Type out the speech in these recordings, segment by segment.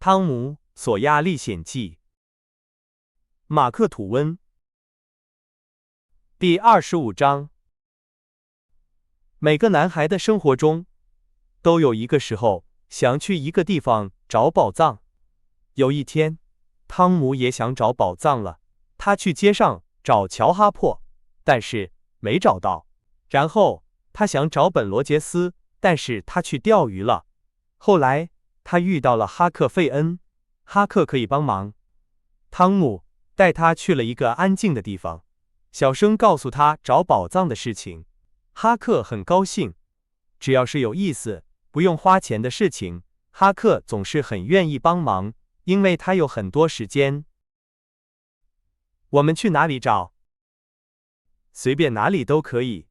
汤姆·索亚历险记》，马克·吐温。第25章。每个男孩的生活中，都有一个时候想去一个地方找宝藏。有一天，汤姆也想找宝藏了。他去街上找乔哈珀，但是没找到。然后他想找本罗杰斯，但是他去钓鱼了。后来他遇到了哈克·费恩，哈克可以帮忙。汤姆带他去了一个安静的地方，小声告诉他找宝藏的事情。哈克很高兴，只要是有意思、不用花钱的事情，哈克总是很愿意帮忙，因为他有很多时间。我们去哪里找？随便哪里都可以。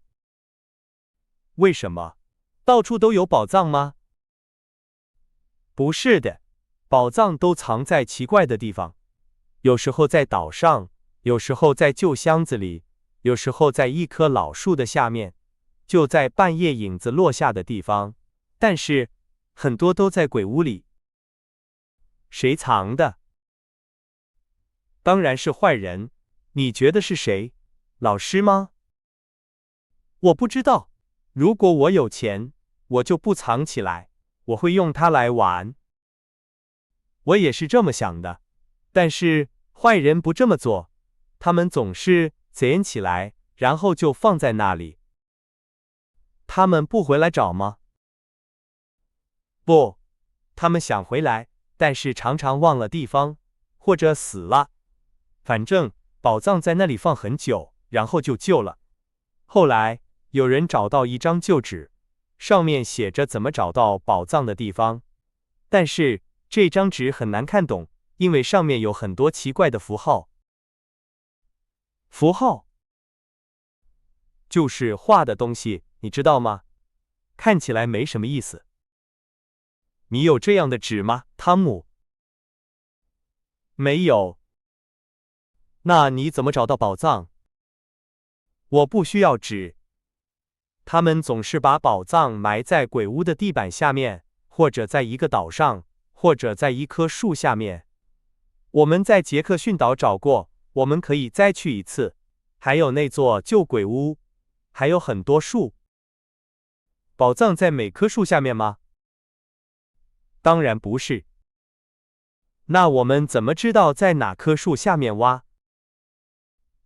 为什么？到处都有宝藏吗？不是的，宝藏都藏在奇怪的地方，有时候在岛上，有时候在旧箱子里，有时候在一棵老树的下面，就在半夜影子落下的地方，但是很多都在鬼屋里。谁藏的？当然是坏人。你觉得是谁？老师吗？我不知道。如果我有钱，我就不藏起来，我会用它来玩。我也是这么想的，但是坏人不这么做，他们总是捡起来，然后就放在那里。他们不回来找吗？不，他们想回来，但是常常忘了地方，或者死了。反正宝藏在那里放很久，然后就旧了。后来有人找到一张旧纸，上面写着怎么找到宝藏的地方，但是这张纸很难看懂，因为上面有很多奇怪的符号。符号就是画的东西，你知道吗？看起来没什么意思。你有这样的纸吗，汤姆？没有。那你怎么找到宝藏？我不需要纸。他们总是把宝藏埋在鬼屋的地板下面，或者在一个岛上，或者在一棵树下面。我们在杰克逊岛找过，我们可以再去一次。还有那座旧鬼屋，还有很多树。宝藏在每棵树下面吗？当然不是。那我们怎么知道在哪棵树下面挖？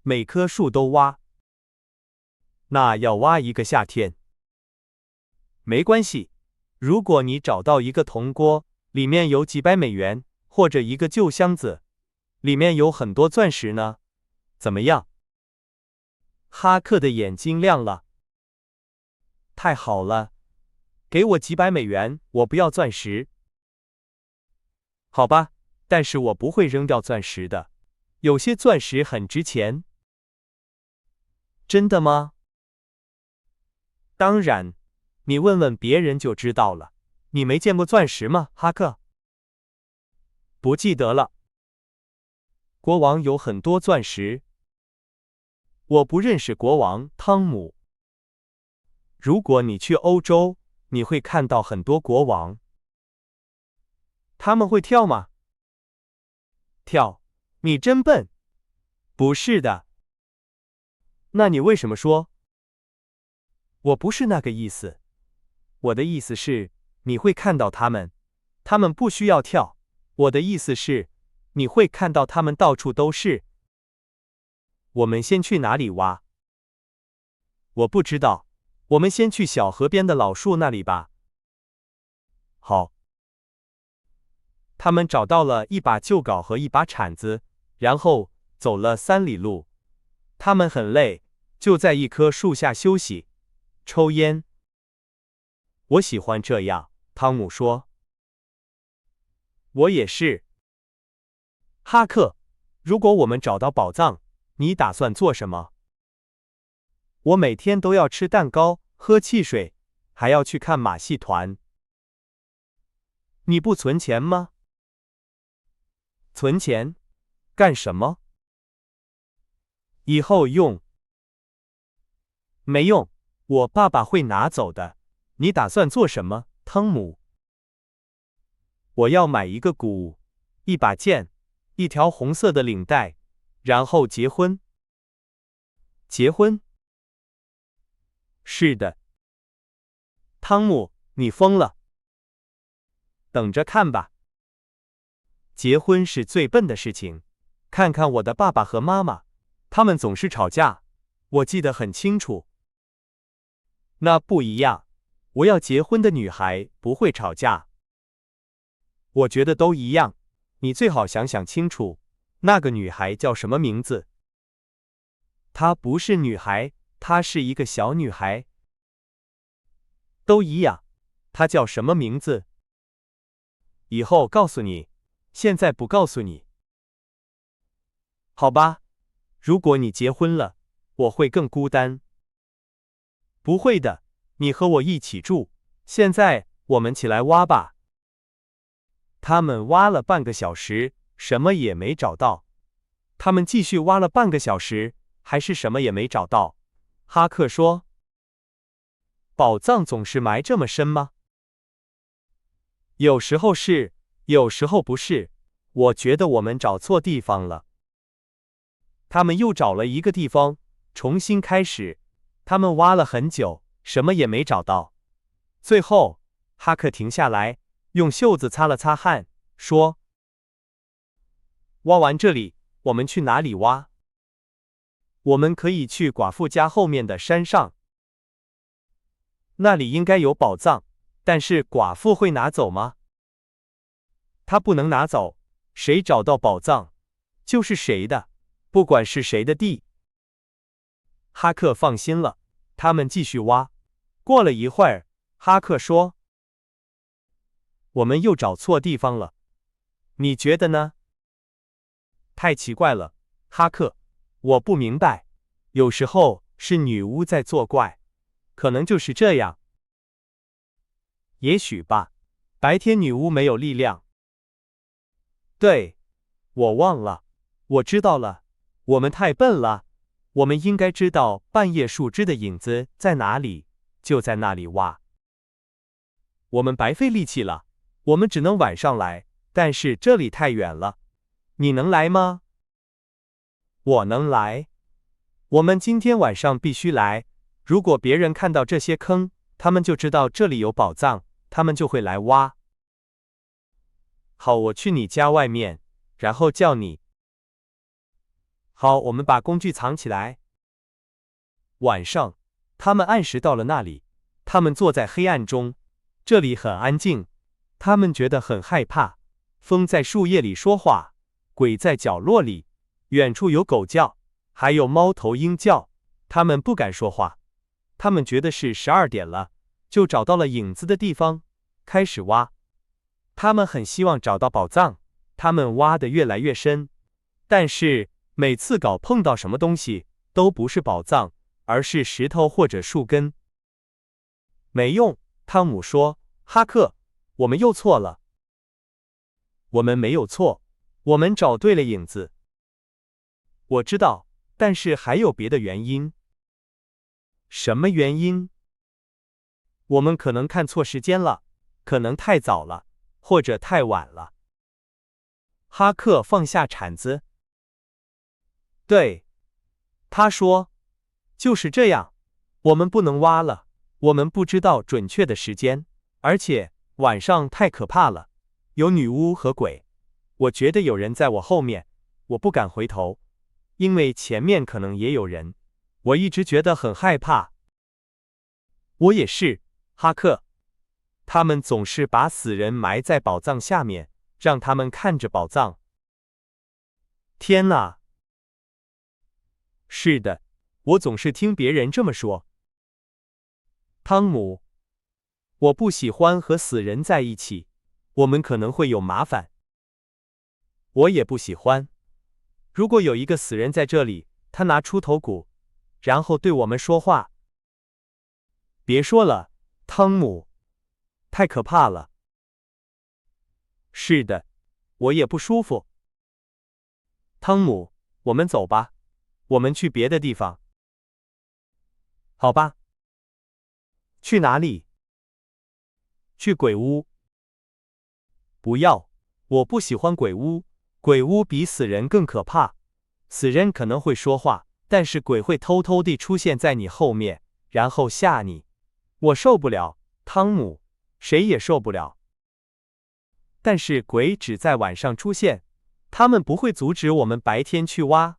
每棵树都挖。那要挖一个夏天。没关系，如果你找到一个铜锅，里面有几百美元，或者一个旧箱子，里面有很多钻石呢？怎么样？哈克的眼睛亮了。太好了，给我几百美元，我不要钻石。好吧，但是我不会扔掉钻石的，有些钻石很值钱。真的吗？当然，你问问别人就知道了。你没见过钻石吗，哈克？不记得了。国王有很多钻石。我不认识国王，汤姆。如果你去欧洲，你会看到很多国王。他们会跳吗？跳？你真笨。不是的。那你为什么说？我不是那个意思。我的意思是，你会看到他们，他们不需要跳。我的意思是，你会看到他们到处都是。我们先去哪里挖？我不知道，我们先去小河边的老树那里吧。好。他们找到了一把旧镐和一把铲子，然后走了3里路。他们很累，就在一棵树下休息，抽烟。我喜欢这样，汤姆说。我也是。哈克，如果我们找到宝藏，你打算做什么？我每天都要吃蛋糕，喝汽水，还要去看马戏团。你不存钱吗？存钱？干什么？以后用。没用，我爸爸会拿走的。你打算做什么，汤姆？我要买一个鼓，一把剑，一条红色的领带，然后结婚。结婚？是的。汤姆，你疯了。等着看吧。结婚是最笨的事情。看看我的爸爸和妈妈，他们总是吵架，我记得很清楚。那不一样，我要结婚的女孩不会吵架。我觉得都一样，你最好想想清楚，那个女孩叫什么名字？她不是女孩，她是一个小女孩。都一样，她叫什么名字？以后告诉你，现在不告诉你。好吧，如果你结婚了，我会更孤单。不会的，你和我一起住。现在我们起来挖吧。他们挖了半个小时，什么也没找到。他们继续挖了半个小时，还是什么也没找到。哈克说：“宝藏总是埋这么深吗？”有时候是，有时候不是。我觉得我们找错地方了。他们又找了一个地方，重新开始。他们挖了很久，什么也没找到。最后，哈克停下来，用袖子擦了擦汗，说：“挖完这里，我们去哪里挖？”我们可以去寡妇家后面的山上，那里应该有宝藏，但是寡妇会拿走吗？她不能拿走，谁找到宝藏，就是谁的。不管是谁的地。哈克放心了，他们继续挖。过了一会儿，哈克说：“我们又找错地方了，你觉得呢？”太奇怪了，哈克，我不明白。有时候是女巫在作怪，可能就是这样。也许吧，白天女巫没有力量。对，我忘了，我知道了。我们太笨了，我们应该知道半夜树枝的影子在哪里，就在那里挖。我们白费力气了，我们只能晚上来，但是这里太远了。你能来吗？我能来。我们今天晚上必须来。如果别人看到这些坑，他们就知道这里有宝藏，他们就会来挖。好，我去你家外面，然后叫你。好，我们把工具藏起来。晚上，他们按时到了那里。他们坐在黑暗中，这里很安静。他们觉得很害怕。风在树叶里说话，鬼在角落里，远处有狗叫，还有猫头鹰叫。他们不敢说话。他们觉得是12点了，就找到了影子的地方，开始挖。他们很希望找到宝藏，他们挖得越来越深，但是每次碰到什么东西，都不是宝藏，而是石头或者树根。没用，汤姆说，哈克，我们又错了。我们没有错，我们找对了影子。我知道，但是还有别的原因。什么原因？我们可能看错时间了，可能太早了，或者太晚了。哈克放下铲子。对，他说，就是这样，我们不能挖了，我们不知道准确的时间，而且晚上太可怕了，有女巫和鬼。我觉得有人在我后面，我不敢回头，因为前面可能也有人。我一直觉得很害怕。我也是，哈克。他们总是把死人埋在宝藏下面，让他们看着宝藏。天哪！是的，我总是听别人这么说。汤姆，我不喜欢和死人在一起，我们可能会有麻烦。我也不喜欢。如果有一个死人在这里，他拿出头骨，然后对我们说话。别说了，汤姆，太可怕了。是的，我也不舒服。汤姆，我们走吧，我们去别的地方。好吧。去哪里？去鬼屋。不要，我不喜欢鬼屋，鬼屋比死人更可怕。死人可能会说话，但是鬼会偷偷地出现在你后面，然后吓你。我受不了，汤姆，谁也受不了。但是鬼只在晚上出现，他们不会阻止我们白天去挖。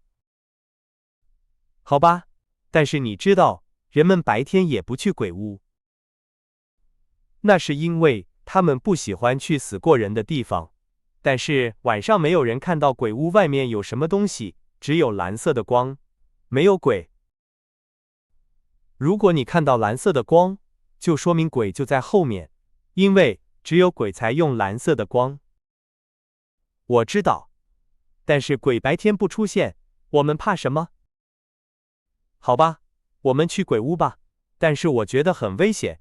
好吧，但是你知道，人们白天也不去鬼屋。那是因为他们不喜欢去死过人的地方。但是晚上没有人看到鬼屋外面有什么东西，只有蓝色的光，没有鬼。如果你看到蓝色的光，就说明鬼就在后面，因为只有鬼才用蓝色的光。我知道，但是鬼白天不出现，我们怕什么？好吧，我们去鬼屋吧，但是我觉得很危险。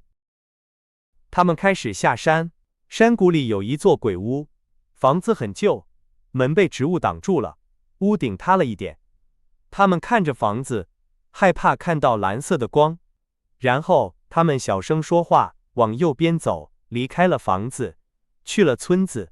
他们开始下山，山谷里有一座鬼屋，房子很旧，门被植物挡住了，屋顶塌了一点。他们看着房子，害怕看到蓝色的光，然后他们小声说话，往右边走，离开了房子，去了村子。